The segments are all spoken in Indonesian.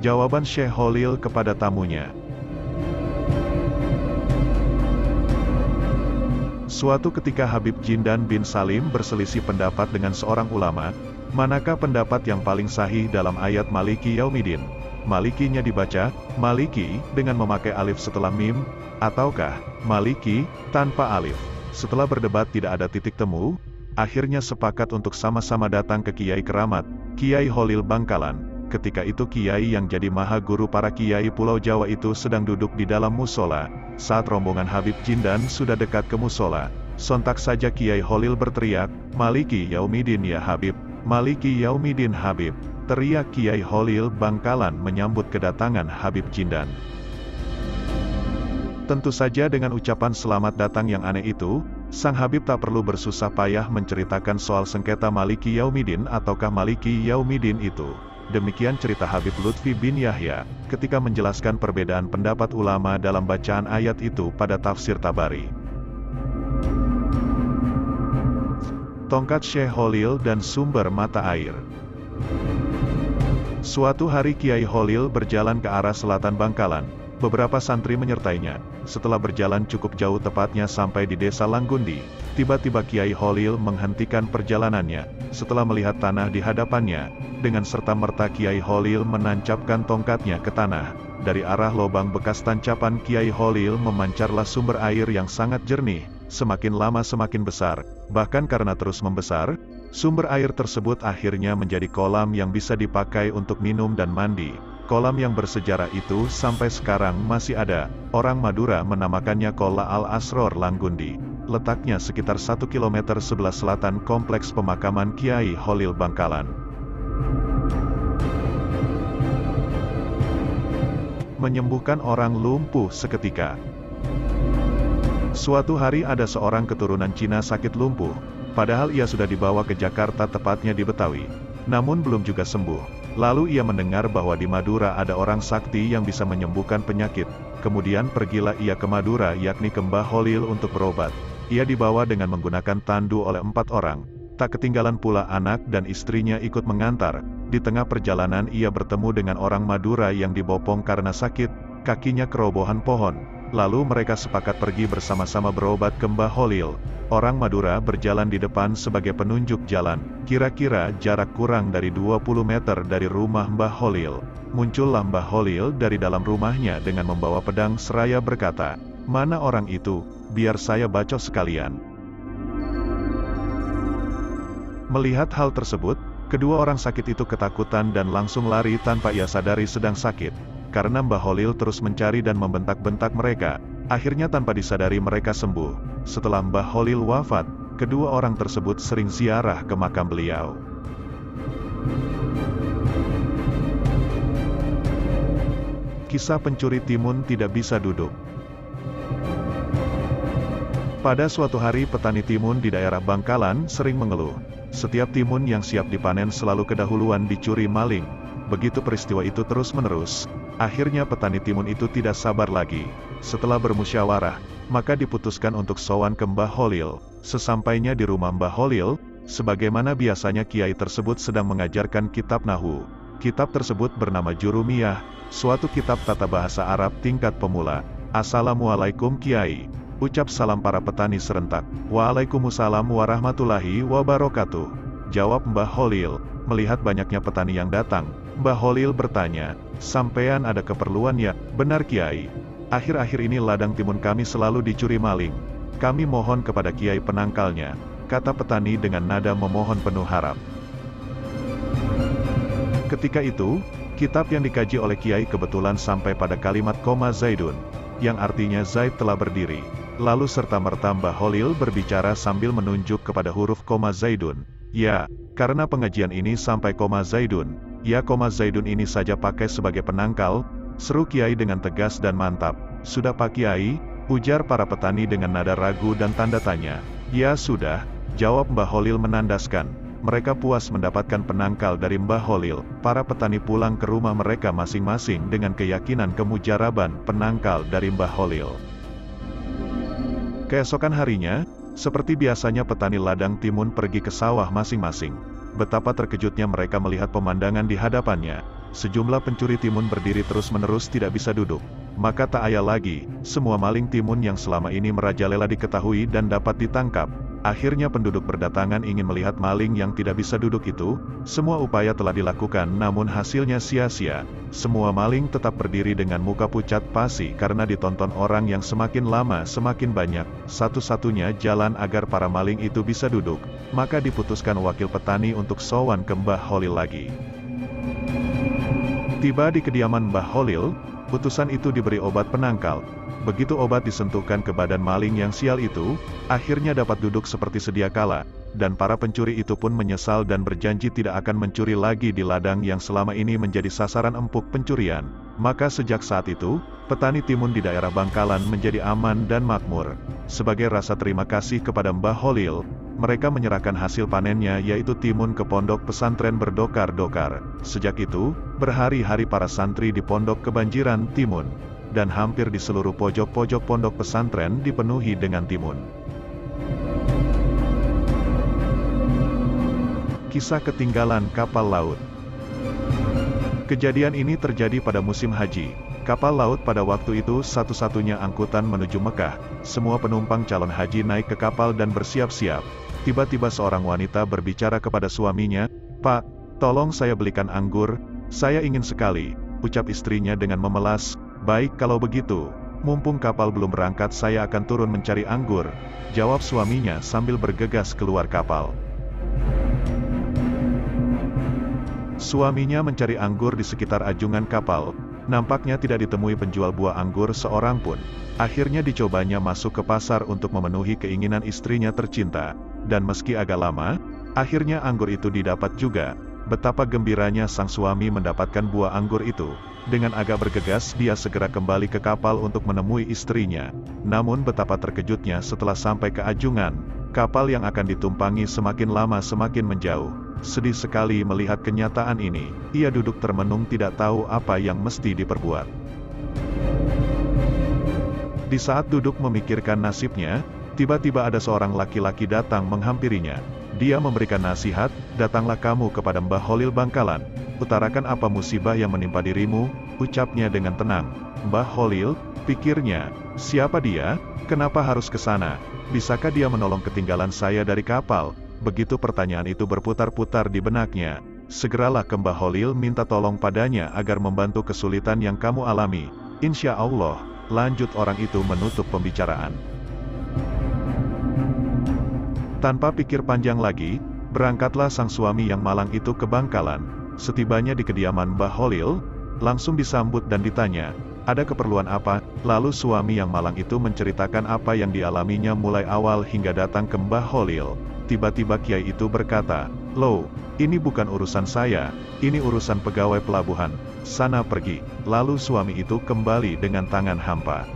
Jawaban Syekh Holil kepada tamunya. Suatu ketika Habib Jindan bin Salim berselisih pendapat dengan seorang ulama, manakah pendapat yang paling sahih dalam ayat Maliki Yaumiddin? Malikinya dibaca, Maliki, dengan memakai alif setelah mim, ataukah, Maliki, tanpa alif. Setelah berdebat tidak ada titik temu, akhirnya sepakat untuk sama-sama datang ke Kiai Keramat, Kiai Holil Bangkalan. Ketika itu Kiai yang jadi maha guru para Kiai Pulau Jawa itu sedang duduk di dalam musola. Saat rombongan Habib Jindan sudah dekat ke musola, sontak saja Kiai Holil berteriak, Maliki Yaumiddin ya Habib, Maliki Yaumiddin Habib. Teriak Kiai Holil Bangkalan menyambut kedatangan Habib Jindan. Tentu saja dengan ucapan selamat datang yang aneh itu, sang Habib tak perlu bersusah payah menceritakan soal sengketa Maliki Yaumiddin ataukah Maliki Yaumiddin itu. Demikian cerita Habib Lutfi bin Yahya, ketika menjelaskan perbedaan pendapat ulama dalam bacaan ayat itu pada tafsir Tabari. Tongkat Syekh Holil dan sumber mata air. Suatu hari Kiai Holil berjalan ke arah selatan Bangkalan. Beberapa santri menyertainya. Setelah berjalan cukup jauh tepatnya sampai di desa Langgundi, tiba-tiba Kiai Holil menghentikan perjalanannya. Setelah melihat tanah di hadapannya, dengan serta-merta Kiai Holil menancapkan tongkatnya ke tanah. Dari arah lubang bekas tancapan Kiai Holil memancarlah sumber air yang sangat jernih, semakin lama semakin besar. Bahkan karena terus membesar, sumber air tersebut akhirnya menjadi kolam yang bisa dipakai untuk minum dan mandi. Kolam yang bersejarah itu sampai sekarang masih ada. Orang Madura menamakannya Kola Al-Asror Langgundi. Letaknya sekitar 1 km sebelah selatan kompleks pemakaman Kiai Holil Bangkalan. Menyembuhkan orang lumpuh seketika. Suatu hari ada seorang keturunan Cina sakit lumpuh. Padahal ia sudah dibawa ke Jakarta, tepatnya di Betawi. Namun belum juga sembuh. Lalu ia mendengar bahwa di Madura ada orang sakti yang bisa menyembuhkan penyakit. Kemudian pergilah ia ke Madura, yakni ke Mbah Holil untuk berobat. Ia dibawa dengan menggunakan tandu oleh 4 orang. Tak ketinggalan pula anak dan istrinya ikut mengantar. Di tengah perjalanan ia bertemu dengan orang Madura yang dibopong karena sakit, kakinya kerobohan pohon. Lalu mereka sepakat pergi bersama-sama berobat ke Mbah Holil. Orang Madura berjalan di depan sebagai penunjuk jalan. Kira-kira jarak kurang dari 20 meter dari rumah Mbah Holil. Muncullah Mbah Holil dari dalam rumahnya dengan membawa pedang seraya berkata, "Mana orang itu? Biar saya bacos sekalian." Melihat hal tersebut, kedua orang sakit itu ketakutan dan langsung lari tanpa ia sadari sedang sakit. Karena Mbah Holil terus mencari dan membentak-bentak mereka, akhirnya tanpa disadari mereka sembuh. Setelah Mbah Holil wafat, kedua orang tersebut sering ziarah ke makam beliau. Kisah pencuri timun tidak bisa duduk. Pada suatu hari petani timun di daerah Bangkalan sering mengeluh. Setiap timun yang siap dipanen selalu kedahuluan dicuri maling. Begitu peristiwa itu terus-menerus, akhirnya petani timun itu tidak sabar lagi. Setelah bermusyawarah, maka diputuskan untuk sowan ke Mbah Holil. Sesampainya di rumah Mbah Holil, sebagaimana biasanya kiai tersebut sedang mengajarkan kitab Nahu. Kitab tersebut bernama Jurumiyah, suatu kitab tata bahasa Arab tingkat pemula. "Assalamualaikum Kiai," ucap salam para petani serentak. "Waalaikumsalam warahmatullahi wabarakatuh," jawab Mbah Holil. Melihat banyaknya petani yang datang, Mbah Holil bertanya, "Sampean ada keperluan ya?" "Benar Kiai. Akhir-akhir ini ladang timun kami selalu dicuri maling. Kami mohon kepada Kiai penangkalnya," kata petani dengan nada memohon penuh harap. Ketika itu, kitab yang dikaji oleh Kiai kebetulan sampai pada kalimat koma Zaidun, yang artinya Zaid telah berdiri. Lalu serta-merta Mbah Holil berbicara sambil menunjuk kepada huruf koma Zaidun. "Ya, karena pengajian ini sampai koma Zaidun, ya koma Zaidun ini saja pakai sebagai penangkal," seru Kiai dengan tegas dan mantap. "Sudah Pak Kiai?" ujar para petani dengan nada ragu dan tanda tanya. "Ya sudah," jawab Mbah Holil menandaskan. Mereka puas mendapatkan penangkal dari Mbah Holil. Para petani pulang ke rumah mereka masing-masing dengan keyakinan kemujaraban penangkal dari Mbah Holil. Keesokan harinya, seperti biasanya petani ladang timun pergi ke sawah masing-masing. Betapa terkejutnya mereka melihat pemandangan di hadapannya. sejumlah pencuri timun berdiri terus-menerus tidak bisa duduk. Maka tak ayal lagi, semua maling timun yang selama ini merajalela diketahui dan dapat ditangkap. Akhirnya penduduk berdatangan ingin melihat maling yang tidak bisa duduk itu. Semua upaya telah dilakukan namun hasilnya sia-sia. Semua maling tetap berdiri dengan muka pucat pasi karena ditonton orang yang semakin lama semakin banyak. Satu-satunya jalan agar para maling itu bisa duduk, maka diputuskan wakil petani untuk sowan ke Mbah Holil lagi. Tiba di kediaman Mbah Holil, utusan itu diberi obat penangkal. Begitu obat disentuhkan ke badan maling yang sial itu, akhirnya dapat duduk seperti sedia kala, dan para pencuri itu pun menyesal dan berjanji tidak akan mencuri lagi di ladang yang selama ini menjadi sasaran empuk pencurian. Maka sejak saat itu, petani timun di daerah Bangkalan menjadi aman dan makmur. Sebagai rasa terima kasih kepada Mbah Holil, mereka menyerahkan hasil panennya yaitu timun ke pondok pesantren berdokar-dokar. Sejak itu, berhari-hari para santri di pondok kebanjiran timun. Dan hampir di seluruh pojok-pojok pondok pesantren dipenuhi dengan timun. Kisah ketinggalan kapal laut. Kejadian ini terjadi pada musim haji. Kapal laut pada waktu itu satu-satunya angkutan menuju Mekah. Semua penumpang calon haji naik ke kapal dan bersiap-siap. Tiba-tiba seorang wanita berbicara kepada suaminya, "Pak, tolong saya belikan anggur, saya ingin sekali," ucap istrinya dengan memelas. "Baik kalau begitu, mumpung kapal belum berangkat saya akan turun mencari anggur," jawab suaminya sambil bergegas keluar kapal. Suaminya mencari anggur di sekitar ajungan kapal, nampaknya tidak ditemui penjual buah anggur seorang pun. Akhirnya dicobanya masuk ke pasar untuk memenuhi keinginan istrinya tercinta, dan meski agak lama, akhirnya anggur itu didapat juga. Betapa gembiranya sang suami mendapatkan buah anggur itu. Dengan agak bergegas dia segera kembali ke kapal untuk menemui istrinya. Namun betapa terkejutnya setelah sampai ke ajungan, kapal yang akan ditumpangi semakin lama semakin menjauh. Sedih sekali melihat kenyataan ini, ia duduk termenung tidak tahu apa yang mesti diperbuat. Di saat duduk memikirkan nasibnya, tiba-tiba ada seorang laki-laki datang menghampirinya. Dia memberikan nasihat, "Datanglah kamu kepada Mbah Holil Bangkalan, utarakan apa musibah yang menimpa dirimu," ucapnya dengan tenang. "Mbah Holil," pikirnya, "siapa dia? Kenapa harus ke sana? Bisakah dia menolong ketinggalan saya dari kapal?" Begitu pertanyaan itu berputar-putar di benaknya, segeralah ke Mbah Holil minta tolong padanya agar membantu kesulitan yang kamu alami. "Insya Allah," lanjut orang itu menutup pembicaraan. Tanpa pikir panjang lagi, berangkatlah sang suami yang malang itu ke Bangkalan. Setibanya di kediaman Mbah Holil, langsung disambut dan ditanya, "Ada keperluan apa?" Lalu suami yang malang itu menceritakan apa yang dialaminya mulai awal hingga datang ke Mbah Holil. Tiba-tiba kiai itu berkata, "Loh, ini bukan urusan saya, ini urusan pegawai pelabuhan, sana pergi." Lalu suami itu kembali dengan tangan hampa.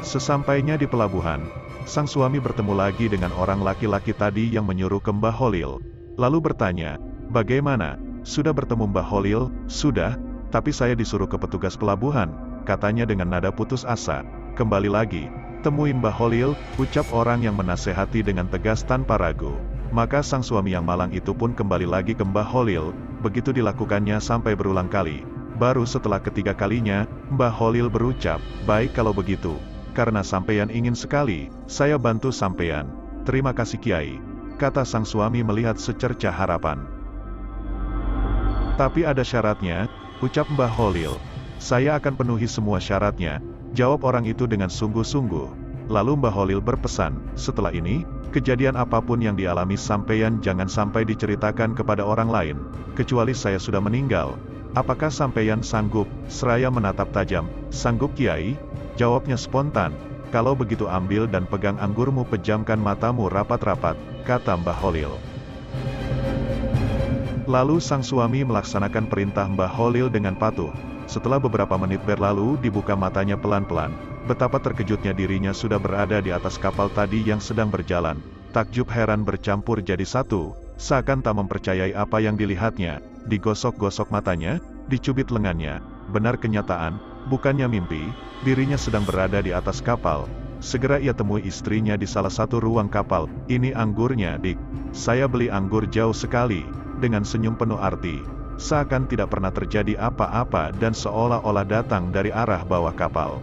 Sesampainya di pelabuhan, sang suami bertemu lagi dengan orang laki-laki tadi yang menyuruh ke Mbah Holil. Lalu bertanya, "Bagaimana? Sudah bertemu Mbah Holil?" "Sudah, tapi saya disuruh ke petugas pelabuhan," katanya dengan nada putus asa. "Kembali lagi, temuin Mbah Holil," ucap orang yang menasehati dengan tegas tanpa ragu. Maka sang suami yang malang itu pun kembali lagi ke Mbah Holil. Begitu dilakukannya sampai berulang kali. Baru setelah ketiga kalinya, Mbah Holil berucap, "Baik kalau begitu. Karena sampeyan ingin sekali, saya bantu sampeyan." "Terima kasih Kiai," kata sang suami melihat secercah harapan. "Tapi ada syaratnya," ucap Mbah Holil. "Saya akan penuhi semua syaratnya," jawab orang itu dengan sungguh-sungguh. Lalu Mbah Holil berpesan, "Setelah ini, kejadian apapun yang dialami sampeyan jangan sampai diceritakan kepada orang lain, kecuali saya sudah meninggal. Apakah sampeyan sanggup?" Seraya menatap tajam, "Sanggup Kiai," jawabnya spontan. "Kalau begitu ambil dan pegang anggurmu, pejamkan matamu rapat-rapat," kata Mbah Holil. Lalu sang suami melaksanakan perintah Mbah Holil dengan patuh. Setelah beberapa menit berlalu dibuka matanya pelan-pelan. Betapa terkejutnya dirinya sudah berada di atas kapal tadi yang sedang berjalan. Takjub heran bercampur jadi satu, seakan tak mempercayai apa yang dilihatnya. Digosok-gosok matanya, dicubit lengannya. Benar kenyataan, bukannya mimpi, dirinya sedang berada di atas kapal. Segera ia temui istrinya di salah satu ruang kapal. "Ini anggurnya, Dik. Saya beli anggur jauh sekali," dengan senyum penuh arti, seakan tidak pernah terjadi apa-apa dan seolah-olah datang dari arah bawah kapal.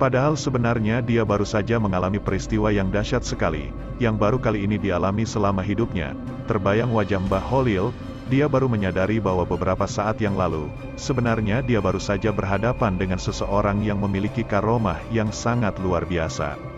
Padahal sebenarnya dia baru saja mengalami peristiwa yang dahsyat sekali, yang baru kali ini dialami selama hidupnya. Terbayang wajah Mbah Holil, dia baru menyadari bahwa beberapa saat yang lalu, sebenarnya dia baru saja berhadapan dengan seseorang yang memiliki karomah yang sangat luar biasa.